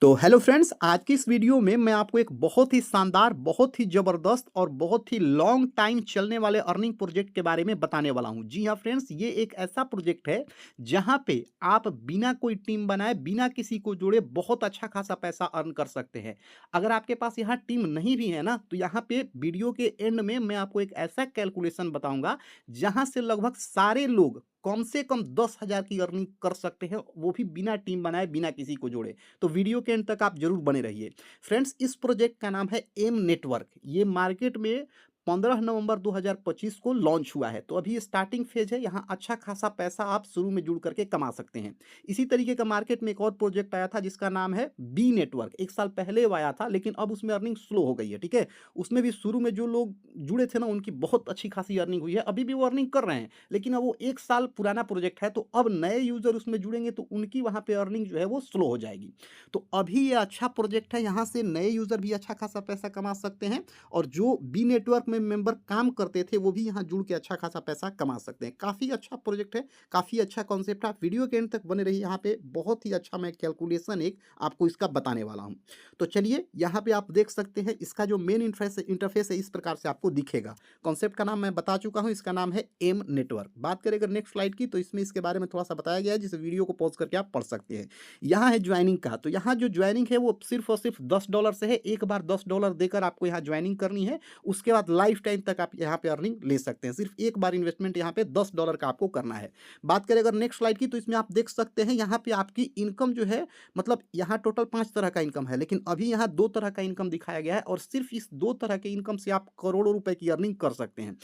तो hello friends, आज की इस वीडियो में मैं आपको एक बहुत ही शानदार, बहुत ही ज़बरदस्त और बहुत ही लॉन्ग टाइम चलने वाले अर्निंग प्रोजेक्ट के बारे में बताने वाला हूं। जी हाँ फ्रेंड्स, ये एक ऐसा प्रोजेक्ट है जहां पे आप बिना कोई टीम बनाए, बिना किसी को जोड़े बहुत अच्छा खासा पैसा अर्न कर सकते हैं। अगर आपके पास यहाँ टीम नहीं भी है ना, तो यहाँ पे वीडियो के एंड में मैं आपको एक ऐसा कैलकुलेशन बताऊंगा जहां से लगभग सारे लोग कम से कम 10,000 की अर्निंग कर सकते हैं, वो भी बिना टीम बनाए, बिना किसी को जोड़े। तो वीडियो के एंड तक आप जरूर बने रहिए। फ्रेंड्स, इस प्रोजेक्ट का नाम है एम नेटवर्क। ये मार्केट में 15 नवंबर 2025 को लॉन्च हुआ है। तो अभी स्टार्टिंग फेज है, यहाँ अच्छा खासा पैसा आप शुरू में जुड़ करके कमा सकते हैं। इसी तरीके का मार्केट में एक और प्रोजेक्ट आया था जिसका नाम है बी नेटवर्क। एक साल पहले वो आया था, लेकिन अब उसमें अर्निंग स्लो हो गई है। ठीक है, उसमें भी शुरू में जो लोग जुड़े थे ना, उनकी बहुत अच्छी खासी अर्निंग हुई है। अभी भी वो अर्निंग कर रहे हैं, लेकिन अब वो एक साल पुराना प्रोजेक्ट है, तो अब नए यूजर उसमें जुड़ेंगे तो उनकी वहां पे अर्निंग जो है वो स्लो हो जाएगी। तो अभी ये अच्छा प्रोजेक्ट है, यहाँ से नए यूजर भी अच्छा खासा पैसा कमा सकते हैं, और जो बी नेटवर्क में मेंबर काम करते थे वो भी यहाँ जुड़ के अच्छा खासा पैसा कमा सकते हैं। काफ़ी अच्छा प्रोजेक्ट है, काफ़ी अच्छा कॉन्सेप्ट है। आप वीडियो के एंड तक बने रहिए, यहाँ पे बहुत ही अच्छा मैं कैलकुलेशन एक आपको इसका बताने वाला हूँ। तो चलिए, यहाँ पे आप देख सकते हैं इसका जो मेन इंटरफेस है इस प्रकार से आपको दिखेगा। कॉन्सेप्ट का नाम मैं बता चुका हूँ, इसका नाम है एम नेटवर्क। बात करें अगर नेक्स्ट स्लाइड की, तो इसमें इसके बारे में थोड़ा सा बताया गया है, जिस वीडियो को पॉज करके आप पढ़ सकते हैं। यहाँ है ज्वाइनिंग का, तो यहाँ जो ज्वाइनिंग है वो सिर्फ और सिर्फ $10 से है। एक बार $10 देकर आपको यहाँ ज्वाइनिंग करनी है, उसके बाद लाइफ टाइम तक आप यहाँ पे अर्निंग ले सकते हैं। सिर्फ एक बार इन्वेस्टमेंट यहाँ पे $10 का आपको करना है। बात करें अगर नेक्स्ट स्लाइड की, तो इसमें आप देख सकते हैं यहाँ पे आपकी इनकम जो है, मतलब यहाँ टोटल 5 तरह का इनकम है, लेकिन अभी यहाँ 2 तरह का इनकम दिखाया गया है, और सिर्फ इस 2 तरह के इनकम से आप करोड़ों रुपए की अर्निंग कर सकते हैं।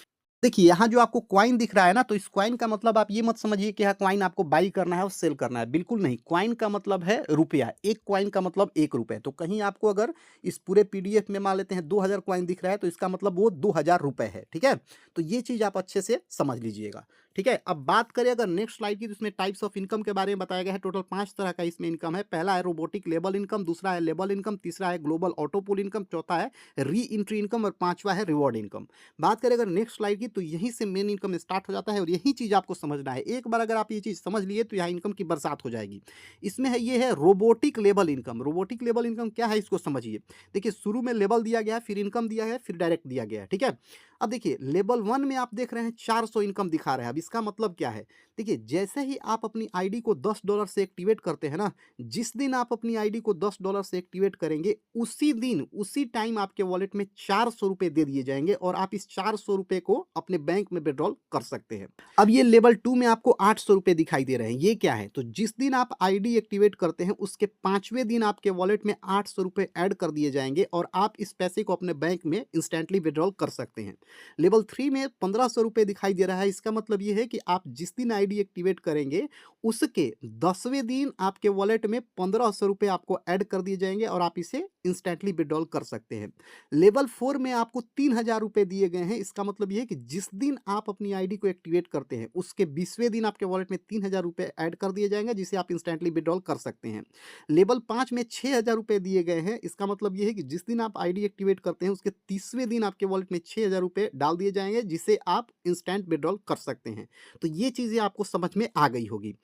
देखिए, यहाँ जो आपको कॉइन दिख रहा है ना, तो इस कॉइन का मतलब आप ये मत समझिए कि यहाँ कॉइन आपको बाई करना है और सेल करना है, बिल्कुल नहीं। कॉइन का मतलब है रुपया, एक कॉइन का मतलब 1 रुपए। तो कहीं आपको अगर इस पूरे पीडीएफ में मान लेते हैं 2000 कॉइन दिख रहा है, तो इसका मतलब वो 2000 रुपए है। ठीक है, तो ये चीज़ आप अच्छे से समझ लीजिएगा। ठीक है, अब बात करें अगर नेक्स्ट स्लाइड की, तो इसमें टाइप्स ऑफ इनकम के बारे में बताया गया है। टोटल 5 तरह का इसमें इनकम है। पहला है रोबोटिक लेबल इनकम, दूसरा है लेबल इनकम, तीसरा है ग्लोबल ऑटोपुल इनकम, चौथा है री एंट्री इनकम, और पांचवा है रिवॉर्ड इनकम। बात करें अगर नेक्स्ट स्लाइड की, तो यहीं से मेन इनकम स्टार्ट हो जाता है, और यही चीज़ आपको समझना है। एक बार अगर आप ये चीज़ समझ लिए, तो यहाँ इनकम की बरसात हो जाएगी। इसमें है, ये है robotic label income. Robotic label income क्या है, इसको समझिए। देखिए, शुरू में लेबल दिया गया है, फिर इनकम दिया गया है, फिर डायरेक्ट दिया गया है। ठीक है, अब देखिए लेवल 1 में आप देख रहे हैं 400 इनकम दिखा रहा है। अब इसका मतलब क्या है, देखिए जैसे ही आप अपनी आईडी को $10 से एक्टिवेट करते हैं ना, जिस दिन आप अपनी आईडी को $10 से एक्टिवेट करेंगे, उसी दिन उसी टाइम आपके वॉलेट में 400 रुपए दे दिए जाएंगे, और आप इस 400 रुपए को अपने बैंक में विड्रॉल कर सकते हैं। अब ये लेवल 2 में आपको 800 रुपए दिखाई दे रहे हैं। ये क्या है, तो जिस दिन आप आईडी एक्टिवेट करते हैं, उसके 5वें दिन आपके वॉलेट में 800 रुपए ऐड कर दिए जाएंगे, और आप इस पैसे को अपने बैंक में इंस्टेंटली विड्रॉल कर सकते हैं। लेवल 3 में 1500 रुपए दिखाई दे रहा है। इसका मतलब ये है कि आप जिस दिन आईडी एक्टिवेट करेंगे, उसके 10वें दिन आपके वॉलेट में 1500 रुपए आपको ऐड कर दिए जाएंगे, और आप इसे इंस्टेंटली विड्रॉल कर सकते हैं। लेवल 4 में आपको 3000 रुपए दिए गए हैं। इसका मतलब ये है कि जिस दिन आप अपनी आईडी को एक्टिवेट करते हैं, उसके 20वें दिन आपके वॉलेट में 3000 रुपए ऐड कर दिए जाएंगे, जिसे आप इंस्टेंटली विड्रॉल कर सकते हैं। लेवल 5 में 6000 रुपए दिए गए हैं। इसका मतलब ये है कि जिस दिन आप आईडी एक्टिवेट करते हैं, उसके 30वें दिन आपके वॉलेट में 6000 रुपए डाल दिए जाएंगे, जिसे आप इंस्टेंट विड्रॉल कर सकते हैं। तो ये चीज़ें आपको समझ में आ गई होगी।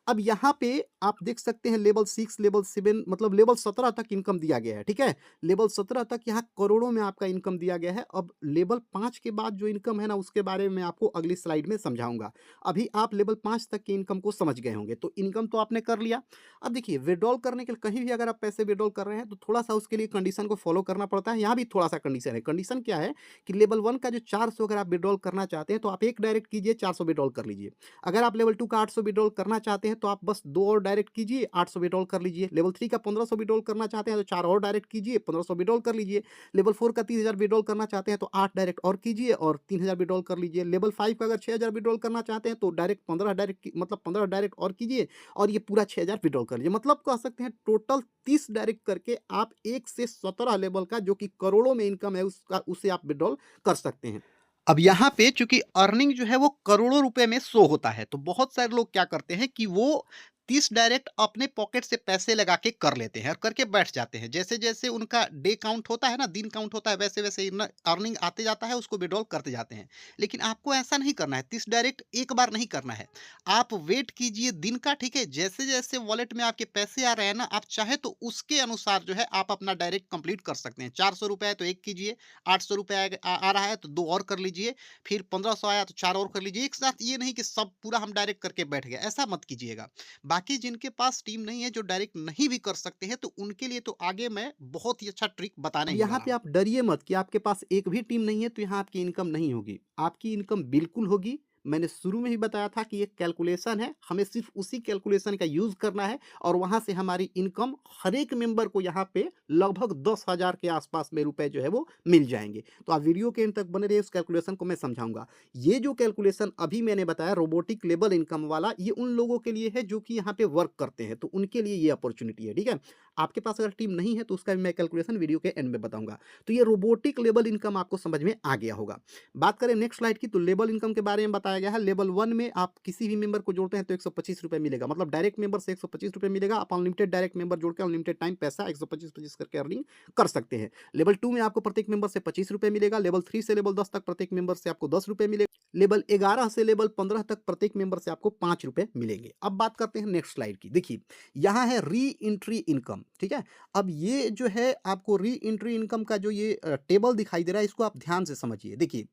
अब यहाँ पे आप देख सकते हैं लेवल 6, लेवल 7, मतलब लेवल 17 तक इनकम दिया गया है। ठीक है, लेवल 17 तक यहाँ करोड़ों में आपका इनकम दिया गया है। अब लेवल 5 के बाद जो इनकम है ना, उसके बारे में मैं आपको अगली स्लाइड में समझाऊंगा। अभी आप लेवल 5 तक की इनकम को समझ गए होंगे। तो इनकम तो आपने कर लिया। अब देखिए, विड्रॉल करने के लिए कहीं भी अगर आप पैसे विड्रॉल कर रहे हैं, तो थोड़ा सा उसके लिए कंडीशन को फॉलो करना पड़ता है। यहाँ भी थोड़ा सा कंडीशन है। कंडीशन क्या है कि लेवल 1 का जो 400 अगर आप विड्रॉल करना चाहते हैं, तो आप एक डायरेक्ट कीजिए, 400 विड्रॉल कर लीजिए। अगर आप लेवल 2 का 800 विड्रॉल करना चाहते हैं, तो आप बस 2 और डायरेक्ट कीजिए, 800 विड्रॉल कर लीजिए। लेवल 3 का 1500 विड्रॉल करना चाहते हैं, तो 4 और डायरेक्ट कीजिए, 1500 विड्रॉल कर लीजिए। लेवल 4 का 30,000 विड्रॉल करना चाहते हैं, तो 8 डायरेक्ट और कीजिए और 3000 विड्रॉल कर लीजिए। लेवल 5 का अगर 6000 विड्रॉल करना चाहते हैं, तो डायरेक्ट 15 डायरेक्ट मतलब 15 डायरेक्ट और कीजिए, और ये पूरा 6000 विड्रॉल कर लीजिए। मतलब कह सकते हैं टोटल 30 डायरेक्ट करके आप 1 से 17 लेवल का, जो कि करोड़ों में इनकम है, उसका उसे आप विड्रॉल कर सकते हैं। अब यहाँ पे चूंकि अर्निंग जो है वो करोड़ों रुपए में शो होता है, तो बहुत सारे लोग क्या करते हैं कि वो 30 डायरेक्ट अपने पॉकेट से पैसे लगा के कर लेते हैं और करके बैठ जाते हैं। जैसे-जैसे उनका डे काउंट होता है ना, दिन काउंट होता है, वैसे-वैसे न अर्निंग आते जाता है, उसको विथड्रॉल करते जाते हैं। लेकिन आपको ऐसा नहीं करना है, 30 डायरेक्ट एक बार नहीं करना है। आप वेट कीजिए दिन का, ठीक है? जैसे-जैसे वॉलेट में आपके पैसे आ रहे हैं ना, आप चाहे तो उसके अनुसार जो है आप अपना डायरेक्ट कंप्लीट कर सकते हैं। ₹400 है तो 1 कीजिए, ₹800 आ रहा है तो 2 और कर लीजिए, फिर 1500 आया तो 4 और कर लीजिए। एक साथ ये नहीं कि सब पूरा हम डायरेक्ट करके बैठ गए, ऐसा मत कीजिएगा। बाकी जिनके पास टीम नहीं है, जो डायरेक्ट नहीं भी कर सकते हैं, तो उनके लिए तो आगे मैं बहुत ही अच्छा ट्रिक बताने अब ही यहाँ वाला पे हूँ। आप डरिए मत कि आपके पास एक भी टीम नहीं है तो यहाँ आपकी इनकम नहीं होगी। आपकी इनकम बिल्कुल होगी। मैंने शुरू में ही बताया था कि ये कैलकुलेशन है, हमें सिर्फ़ उसी कैलकुलेशन का यूज़ करना है और वहाँ से हमारी इनकम हर एक मेंबर को यहाँ पे लगभग 10,000 के आस-पास में रुपए जो है वो मिल जाएँगे। तो आप वीडियो के अंत तक बने रहिए, उस कैलकुलेशन को मैं समझाऊँगा। ये जो कैलकुलेशन अभी मैंने बताया रोबोटिक लेबल इनकम वाला, ये उन लोगों के लिए है जो कि यहाँ पे वर्क करते हैं, तो उनके लिए ये अपॉर्च्युनिटी है, ठीक है? आपके पास अगर टीम नहीं है तो उसका भी मैं कैलकुलेशन वीडियो के एंड में बताऊँगा। तो ये रोबोटिक लेबल इनकम आपको समझ में आ गया होगा। बात करें नेक्स्ट स्लाइड की, तो लेबल इनकम के बारे में बताया गया है। लेवल 1 में आप किसी भी मेंबर को जोड़ते हैं तो ₹125 मिलेगा, मतलब डायरेक्ट मेंबर से ₹125 मिलेगा। आप अनलिमिटेड डायरेक्ट मेंबर जोड़ के अनलिमिटेड टाइम पैसा 125-25 करके अर्निंग कर सकते हैं। लेवल 2 में आपको प्रत्येक मेंबर से ₹25 मिलेगा। लेवल 3 से लेवल 10 तक प्रत्येक मेंबर से आपको ₹10 मिलेगा। लेवल 11 से लेवल 15 तक प्रत्येक मेंबर से आपको ₹5 मिलेंगे। अब बात करते हैं नेक्स्ट स्लाइड की। देखिए, यहाँ है री एंट्री इनकम, ठीक है? अब ये जो है आपको री एंट्री इनकम का जो ये टेबल दिखाई दे रहा है, इसको आप ध्यान से समझिए। देखिए,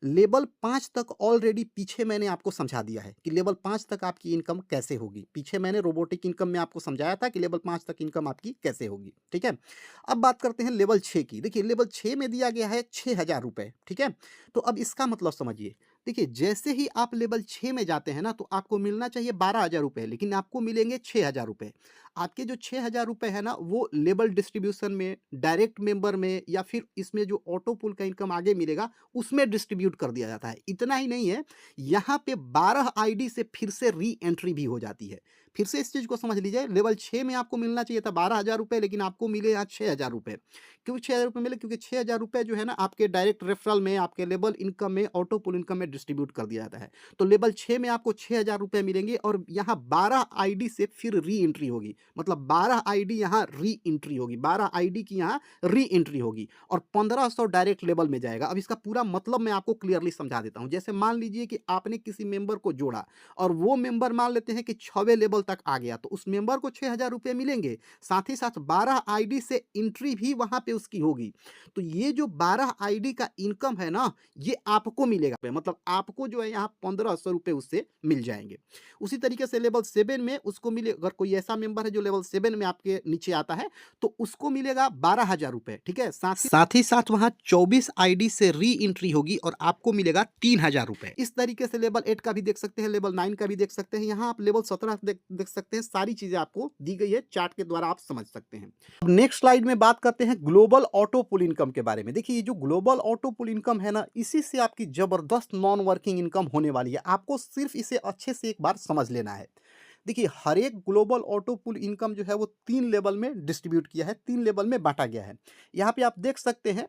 लेवल 5 तक ऑलरेडी पीछे मैंने आपको समझा दिया है कि लेवल 5 तक आपकी इनकम कैसे होगी। पीछे मैंने रोबोटिक इनकम में आपको समझाया था कि लेवल 5 तक इनकम आपकी कैसे होगी, ठीक है? अब बात करते हैं लेवल 6 की। देखिए, लेवल 6 में दिया गया है ₹6000, ठीक है? तो अब इसका मतलब समझिए। देखिए, जैसे ही आप लेवल 6 में जाते हैं ना, तो आपको मिलना चाहिए ₹12,000, लेकिन आपको मिलेंगे ₹6000। आपके जो ₹6000 है ना, वो लेबल डिस्ट्रीब्यूशन में, डायरेक्ट मेंबर में या फिर इसमें जो ऑटो पूल का इनकम आगे मिलेगा, उसमें डिस्ट्रीब्यूट कर दिया जाता है। इतना ही नहीं है, यहाँ पे 12 आईडी से फिर से री एंट्री भी हो जाती है। फिर से इस चीज़ को समझ लीजिए, लेवल 6 में आपको मिलना चाहिए था ₹12,000, लेकिन आपको मिले यहाँ ₹6000। क्यों ₹6000 मिले? क्योंकि ₹6000 जो है ना, आपके डायरेक्ट रेफरल में, आपके लेबल इनकम में, ऑटो पूल इनकम में डिस्ट्रीब्यूट कर दिया जाता है। तो लेवल 6 में आपको ₹6000 मिलेंगे और यहाँ 12 आईडी से फिर री एंट्री होगी। मतलब 12 आईडी यहाँ री एंट्री होगी, 12 आईडी की यहाँ री एंट्री होगी और 1500 डायरेक्ट लेबल में जाएगा। अब इसका पूरा मतलब मैं आपको क्लियरली समझा देता हूँ। जैसे मान लीजिए कि आपने किसी मेंबर को जोड़ा और वो मेंबर मान लेते हैं कि 6वें लेवल तक आ गया, तो उस मेंबर को ₹6000 मिलेंगे। साथ ही साथ 12 आईडी से एंट्री भी वहाँ पे उसकी होगी। तो ये जो 12 आईडी का इनकम है ना, ये आपको मिलेगा। मतलब आपको जो है यहाँ ₹1500 उससे मिल जाएँगे। उसी तरीके से लेवल 7 में उसको मिले, अगर कोई ऐसा मेंबर है जो लेवल 7 में आपके नीचे आता है, तो उसको मिलेगा ₹12,000, ठीक है? साथ ही साथ वहाँ 24 आईडी से री एंट्री होगी और आपको मिलेगा ₹3000। इस तरीके से लेवल 8 का भी देख सकते हैं, लेवल 9 का भी देख सकते हैं। यहाँ आप लेवल 17 देख सकते हैं। सारी चीज़ें आपको दी गई है, चार्ट के द्वारा आप समझ सकते हैं। अब नेक्स्ट स्लाइड में बात करते हैं ग्लोबल ऑटो पुल इनकम के बारे में। देखिए, ये जो ग्लोबल ऑटो पुल इनकम है ना, इसी से आपकी ज़बरदस्त नॉन वर्किंग इनकम होने वाली है। आपको सिर्फ़ इसे अच्छे से एक बार समझ लेना है। देखिए, हर एक ग्लोबल ऑटो पूल इनकम जो है वो 3 लेवल में डिस्ट्रीब्यूट किया है, 3 लेवल में बाँटा गया है। यहाँ पे आप देख सकते हैं,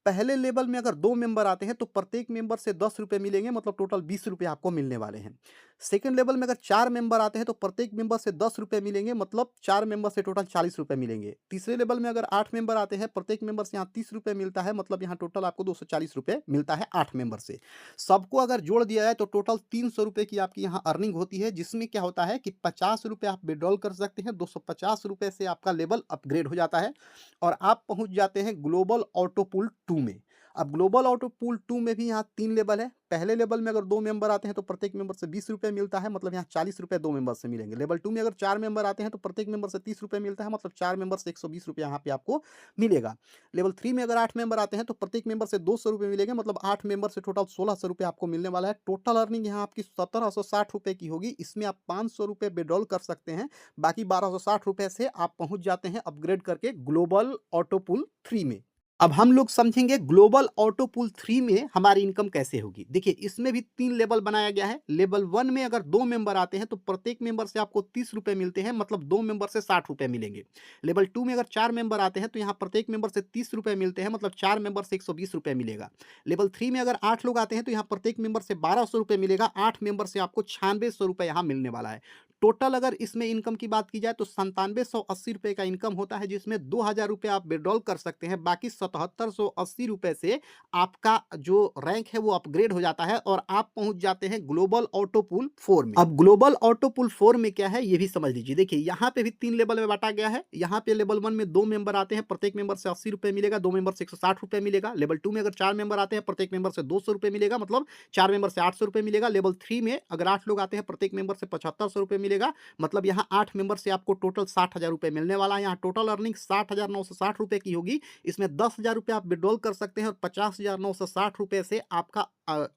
पहले लेवल में अगर 2 मेंबर आते हैं तो प्रत्येक मेंबर से ₹10 मिलेंगे, मतलब टोटल ₹20 आपको मिलने वाले हैं। सेकंड लेवल में अगर 4 मेंबर आते हैं तो प्रत्येक मेंबर से ₹10 मिलेंगे, मतलब 4 मेंबर से टोटल ₹40 मिलेंगे। तीसरे लेवल में अगर 8 मेंबर आते हैं, प्रत्येक मेंबर से यहाँ ₹30 मिलता है, मतलब यहाँ टोटल आपको ₹240 मिलता है 8 मेंबर से। सबको अगर जोड़ दिया जाए तो टोटल ₹300 की आपकी यहाँ अर्निंग होती है, जिसमें क्या होता है कि ₹50 आप विथड्रॉल कर सकते हैं, ₹250 से आपका लेवल अपग्रेड हो जाता है और आप पहुँच जाते हैं ग्लोबल ऑटो पूल 2 में। अब ग्लोबल ऑटो पूल 2 में भी यहाँ 3 लेवल है। पहले लेवल में अगर 2 मेंबर आते हैं तो प्रत्येक मेंबर से ₹20 मिलता है, मतलब यहाँ ₹40 2 मेंबर से मिलेंगे। लेवल 2 में अगर 4 मेंबर आते हैं तो प्रत्येक मेंबर से ₹30 मिलता है, मतलब 4 मेंबर से ₹120 यहाँ पे आपको मिलेगा। लेवल 3 में अगर 8 मेंबर आते हैं तो प्रत्येक मेंबर से ₹200 मिलेंगे, मतलब 8 मेंबर से टोटल ₹1600 आपको मिलने वाला है। टोटल अर्निंग यहाँ आपकी ₹1760 की होगी। इसमें आप ₹500 विथड्रॉल कर सकते हैं। बाकी ₹1260 से आप पहुँच जाते हैं अपग्रेड करके ग्लोबल ऑटो पूल 3 में। अब हम लोग समझेंगे ग्लोबल ऑटो पूल 3 में हमारी इनकम कैसे होगी। देखिए इसमें भी 3 लेवल बनाया गया है। लेवल 1 में अगर 2 मेंबर आते हैं तो प्रत्येक मेंबर से आपको 30 रुपए मिलते हैं, मतलब 2 मेंबर से 60 रुपए मिलेंगे। लेवल 2 में अगर 4 मेंबर आते हैं तो यहाँ प्रत्येक मेंबर से 30 रुपए मिलते हैं, मतलब 4 मेंबर से 120 रुपए मिलेगा। लेवल 3 में अगर 8 लोग आते हैं तो यहाँ प्रत्येक मेंबर से 1200 रुपए मिलेगा, 8 मेंबर से आपको 9600 रुपए यहाँ मिलने वाला है। टोटल अगर इसमें इनकम की बात की जाए तो 9780 रुपए का इनकम होता है, जिसमें 2000 रुपए आप विड्रॉल कर सकते हैं। बाकी 7780 रुपए से आपका जो रैंक है वो अपग्रेड हो जाता है और आप पहुंच जाते हैं ग्लोबल ऑटो पूल 4 में। अब ग्लोबल ऑटो पूल 4 में क्या है ये भी समझ लीजिए। देखिए यहाँ पे भी 3 लेवल में बांटा गया है। यहाँ पे लेवल 1 में 2 मेंबर आते हैं, प्रत्येक मेंबर से 80 रुपए मिलेगा, 2 मेंबर से 160 रुपए मिलेगा। लेवल 2 में अगर 4 मेंबर आते हैं, प्रत्येक मेंबर से 200 रुपए मिलेगा, मतलब 4 मेंबर से 800 रुपए मिलेगा। लेवल 3 में अगर 8 लोग आते हैं, प्रत्येक मेंबर से 7500 रुपए मिलेगा, मतलब यहाँ 8 मेंबर से आपको टोटल 60,000 रुपए मिलने वाला है। यहाँ टोटल अर्निंग 60,960 रुपए की होगी। इसमें 10,000 रुपए आप विड्रॉल कर सकते हैं और 50,960 रुपए से आपका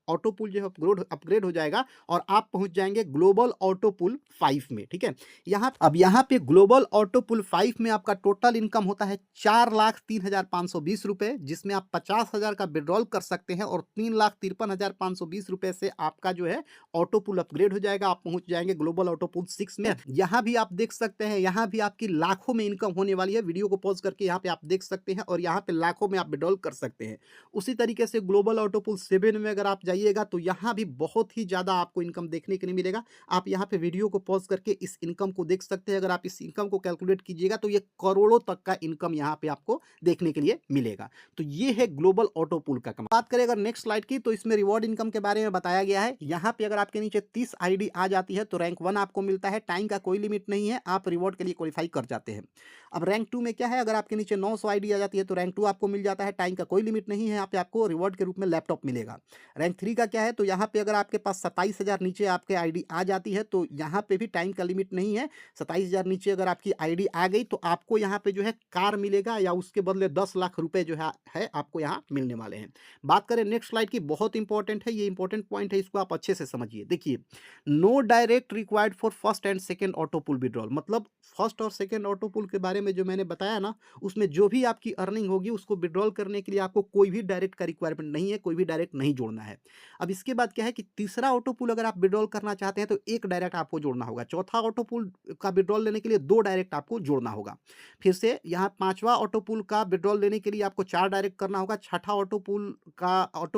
ऑटो पूल जो है अपग्रेड हो जाएगा और आप पहुंच जाएंगे ग्लोबल ऑटो पूल 5 में। ठीक है, यहाँ पे ग्लोबल ऑटो पूल 5 में आपका टोटल इनकम होता है 4,03,520 रुपए, जिसमें आप 50,000 का विड्रॉल कर सकते हैं और 3,53,520 रुपए से आपका जो है ऑटो पूल अपग्रेड हो जाएगा। आप पहुंच जाएंगे ग्लोबल ऑटो पूल 6 में। यहाँ भी आप देख सकते हैं, यहाँ भी आपकी लाखों में इनकम होने वाली है। वीडियो को पॉज करके यहाँ पे आप देख सकते हैं और यहाँ पे लाखों में आप विड्रॉल कर सकते हैं। उसी तरीके से ग्लोबल ऑटो पूल 7 में अगर आप जाइएगा तो यहाँ भी बहुत ही ज़्यादा आपको इनकम देखने के लिए मिलेगा। आप यहाँ पे वीडियो को पॉज करके इस इनकम को देख सकते हैं। अगर आप इस इनकम को कैलकुलेट कीजिएगा तो ये करोड़ों तक का इनकम यहाँ पे आपको देखने के लिए मिलेगा। तो ये है ग्लोबल ऑटो पूल का कमाल। बात करें अगर नेक्स्ट स्लाइड की, तो इसमें रिवॉर्ड इनकम के बारे में बताया गया है। यहाँ पे अगर आपके नीचे 30 आईडी आ जाती है तो रैंक 1 आपको मिलता है। टाइम का कोई लिमिट नहीं है, आप रिवॉर्ड के लिए क्वालिफाई कर जाते हैं। अब रैंक 2 में क्या है, अगर आपके नीचे 900 आईडी आ जाती है तो रैंक 2 आपको मिल जाता है। टाइम का कोई लिमिट नहीं है, यहाँ पे आपको रिवॉर्ड के रूप में लैपटॉप मिलेगा। रैंक 3 का क्या है, तो यहाँ पे अगर आपके पास 27,000 नीचे आपके आईडी आ जाती है तो यहाँ पे भी टाइम का लिमिट नहीं है। 27,000 नीचे अगर आपकी आईडी आ गई तो आपको यहाँ पे जो है कार मिलेगा या उसके बदले 10 लाख रुपए जो है आपको यहाँ मिलने वाले हैं। बात करें नेक्स्ट स्लाइड की, बहुत इंपॉर्टेंट है, ये इंपॉर्टेंट पॉइंट है, इसको आप अच्छे से समझिए। देखिए, no direct required for first and second auto pool withdrawal, मतलब फर्स्ट और सेकंड ऑटो पूल के बारे में जो मैंने बताया ना, उसमें जो भी आपकी अर्निंग होगी उसको विड्रॉल करने के लिए आपको कोई भी डायरेक्ट का रिक्वायरमेंट नहीं है, कोई भी डायरेक्ट नहीं जोड़ना है। अब इसके बाद क्या है कि तीसरा ऑटो पूल अगर आप विड्रॉल करना चाहते हैं तो एक डायरेक्ट आपको जोड़ना होगा। चौथा ऑटो पूल का विड्रॉल लेने के लिए 2 डायरेक्ट आपको जोड़ना होगा। फिर से यहाँ पांचवा ऑटो पूल का विड्रॉल लेने के लिए आपको 4 डायरेक्ट करना होगा। छठा ऑटो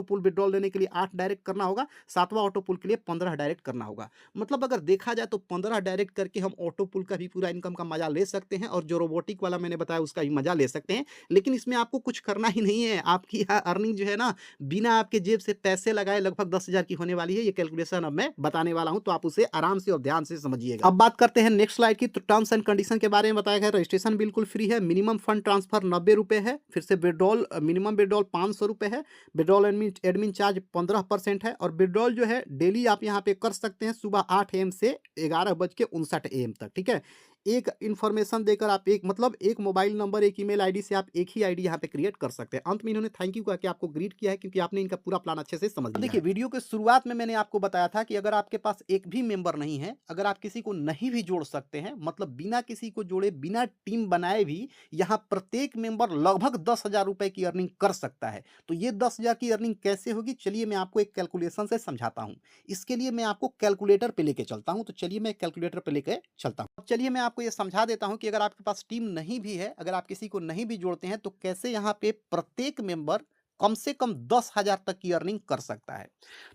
पूल विड्रॉल लेने के लिए 8 डायरेक्ट करना होगा। सातवां ऑटो पूल के लिए 15 डायरेक्ट करना होगा। मतलब अगर देखा जाए तो 15 डायरेक्ट करके हम ऑटो पूल का भी पूरा इनकम का मजा ले सकते हैं और जो रोबोटिक वाला मैंने बताया उसका भी मजा ले सकते हैं। लेकिन इसमें आपको कुछ करना ही नहीं है। आपकी अर्निंग जो है ना, बिना आपके जेब से पैसे लगाए लगभग 10,000 की होने वाली है। ये कैलकुलेशन अब मैं बताने वाला हूं, तो आप उसे आराम से और ध्यान से समझिएगा। अब बात करते हैं नेक्स्ट स्लाइड की, तो टर्म्स एंड कंडीशन के बारे में बताया गया। रजिस्ट्रेशन बिल्कुल फ्री है। मिनिमम फंड ट्रांसफर 90 रुपए है। फिर से विड्रॉल मिनिमम विड्रॉल 500 रुपए है। विड्रॉल एडमिन चार्ज 15% है और विड्रॉल जो है डेली आप यहाँ पे कर सकते हैं सुबह 8 AM से 11:59 AM तक। ठीक है, एक इन्फॉर्मेशन देकर आप एक मोबाइल नंबर, एक ईमेल आईडी से आप एक ही आईडी यहाँ पे क्रिएट कर सकते हैं। अंत में इन्होंने थैंक यू कह के आपको ग्रीट किया है क्योंकि आपने इनका पूरा प्लान अच्छे से समझ लिया है। देखिए, वीडियो के शुरुआत में मैंने आपको बताया था कि अगर आपके पास एक भी मेंबर नहीं है, अगर आप किसी को नहीं भी जोड़ सकते हैं, मतलब बिना किसी को जोड़े, बिना टीम बनाए भी यहाँ प्रत्येक मेंबर लगभग 10,000 रुपए की अर्निंग कर सकता है। तो ये 10,000 की अर्निंग कैसे होगी, चलिए मैं आपको एक कैलकुलेशन से समझाता हूँ। इसके लिए मैं आपको कैलकुलेटर पे लेके चलता हूँ। तो चलिए मैं कैलकुलेटर पे लेके चलता हूँ। चलिए मैं आपको ये समझा देता हूँ कि अगर आपके पास टीम नहीं भी है, अगर आप किसी को नहीं भी जोड़ते हैं, तो कैसे यहाँ पे प्रत्येक मेंबर कम से कम 10,000 तक की अर्निंग कर सकता है।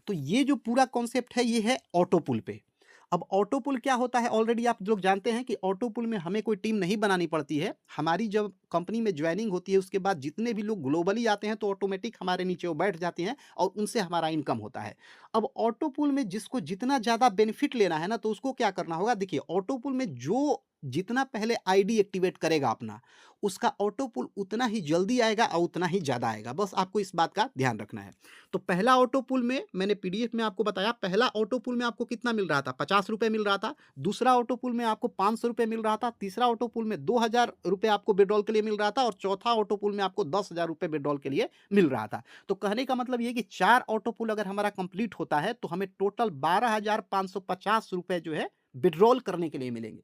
तो ये जो पूरा कॉन्सेप्ट है ये है ऑटो पूल पे। अब ऑटो पुल क्या होता है, ऑलरेडी आप लोग जानते हैं कि ऑटो पुल में हमें कोई टीम नहीं बनानी पड़ती है। हमारी जब कंपनी में ज्वाइनिंग होती है उसके बाद जितने भी लोग ग्लोबली आते हैं तो ऑटोमेटिक हमारे नीचे वो बैठ जाते हैं और उनसे हमारा इनकम होता है। अब ऑटो पुल में जिसको जितना ज़्यादा बेनिफिट लेना है ना, तो उसको क्या करना होगा। देखिए, ऑटो पुल में जो जितना पहले आईडी एक्टिवेट करेगा अपना, उसका ऑटो पुल उतना ही जल्दी आएगा और उतना ही ज़्यादा आएगा। बस आपको इस बात का ध्यान रखना है। तो पहला ऑटो पुल में मैंने पीडीएफ में आपको बताया, पहला ऑटो पुल में आपको कितना मिल रहा था, 50 रुपए मिल रहा था। दूसरा ऑटो पुल में आपको 500 रुपए मिल रहा था। तीसरा ऑटो पुल में 2,000 रुपए आपको विड्रॉल के लिए मिल रहा था और चौथा ऑटो पुल में आपको 10,000 रुपए विड्रॉल के लिए मिल रहा था। तो कहने का मतलब ये कि 4 ऑटो पुल अगर हमारा कंप्लीट होता है तो हमें टोटल 12,550 रुपए जो है विड्रॉल करने के लिए मिलेंगे।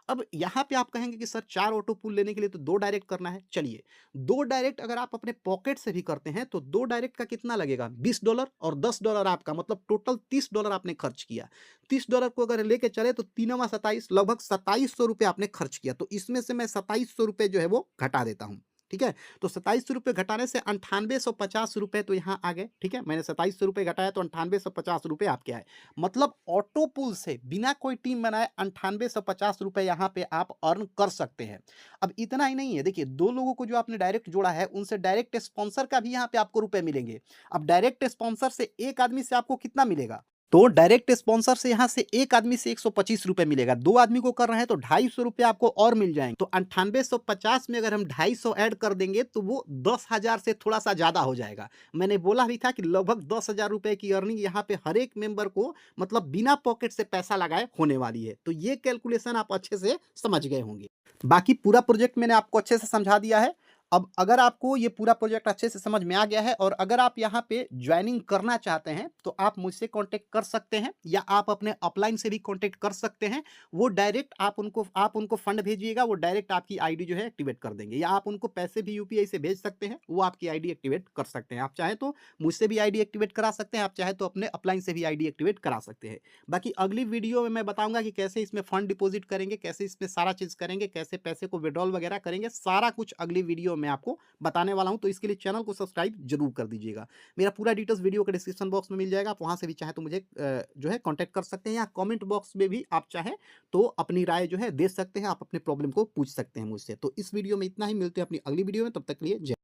अब यहाँ पे आप कहेंगे कि सर 4 ऑटो पुल लेने के लिए तो 2 डायरेक्ट करना है। चलिए, 2 डायरेक्ट अगर आप अपने पॉकेट से भी करते हैं तो 2 डायरेक्ट का कितना लगेगा? $20 और $10 आपका, मतलब टोटल $30 आपने खर्च किया। $30 को अगर लेके चले तो 3 27, लगभग ₹2700 आपने खर्च किया। तो इसमें से मैं ₹2700 जो है वो घटा देता हूँ। ठीक है? तो ₹2700 घटाने से ₹9850 तो यहाँ आ गए। ठीक है? मैंने ₹2700 घटाया तो ₹9850 आपके आए। मतलब ऑटो पुल से बिना कोई टीम बनाए ₹9850 यहाँ पे आप अर्न कर सकते हैं। अब इतना ही नहीं है, देखिए 2 लोगों को जो आपने डायरेक्ट जोड़ा है, उनसे डायरेक्ट स्पॉन्सर का भी यहाँ पे आपको रुपए मिलेंगे। अब डायरेक्ट स्पॉन्सर से एक आदमी से आपको कितना मिलेगा? तो डायरेक्ट स्पॉन्सर से यहाँ से एक आदमी से ₹125 मिलेगा। 2 आदमी को कर रहे हैं तो ₹250 आपको और मिल जाएँगे। तो 9850 में अगर हम 250 ऐड कर देंगे तो वो 10,000 से थोड़ा-सा ज़्यादा हो जाएगा। मैंने बोला भी था कि लगभग ₹10,000 की अर्निंग यहाँ पे हर एक मेंबर को, मतलब बिना पॉकेट से पैसा लगाए, होने वाली है। तो ये कैलकुलेशन आप अच्छे से समझ गए होंगे। बाकी पूरा प्रोजेक्ट मैंने आपको अच्छे से समझा दिया है। अब अगर आपको ये पूरा प्रोजेक्ट अच्छे से समझ में आ गया है और अगर आप यहाँ पे जॉइनिंग करना चाहते हैं तो आप मुझसे कांटेक्ट कर सकते हैं या आप अपने अपलाइन से भी कांटेक्ट कर सकते हैं। वो डायरेक्ट आप उनको फंड भेजिएगा, वो डायरेक्ट आपकी आईडी जो है एक्टिवेट कर देंगे, या आप उनको पैसे भी यूपीआई से भेज सकते हैं, वो आपकी आईडी एक्टिवेट कर सकते हैं। आप चाहे तो मुझसे भी आईडी एक्टिवेट करा सकते हैं, आप चाहे तो अपने अपलाइन से भी आईडी एक्टिवेट करा सकते हैं। बाकी अगली वीडियो में मैं बताऊंगा कि कैसे इसमें फंड डिपॉजिट करेंगे, कैसे इसमें सारा चीज़ करेंगे, कैसे पैसे को विड्रॉल वगैरह करेंगे, सारा कुछ अगली वीडियो में आपको बताने वाला हूं। तो इसके लिए चैनल को सब्सक्राइब जरूर कर दीजिएगा। मेरा पूरा डिटेल्स वीडियो के डिस्क्रिप्शन बॉक्स में मिल जाएगा, आप वहां से भी चाहे तो मुझे जो है कांटेक्ट कर सकते हैं, या कमेंट बॉक्स में भी आप चाहें तो अपनी राय जो है दे सकते हैं, आप अपने प्रॉब्लम को पूछ सकते हैं मुझसे। तो इस वीडियो में इतना ही, मिलते हैं अपनी अगली वीडियो में, तब तक के लिए जय।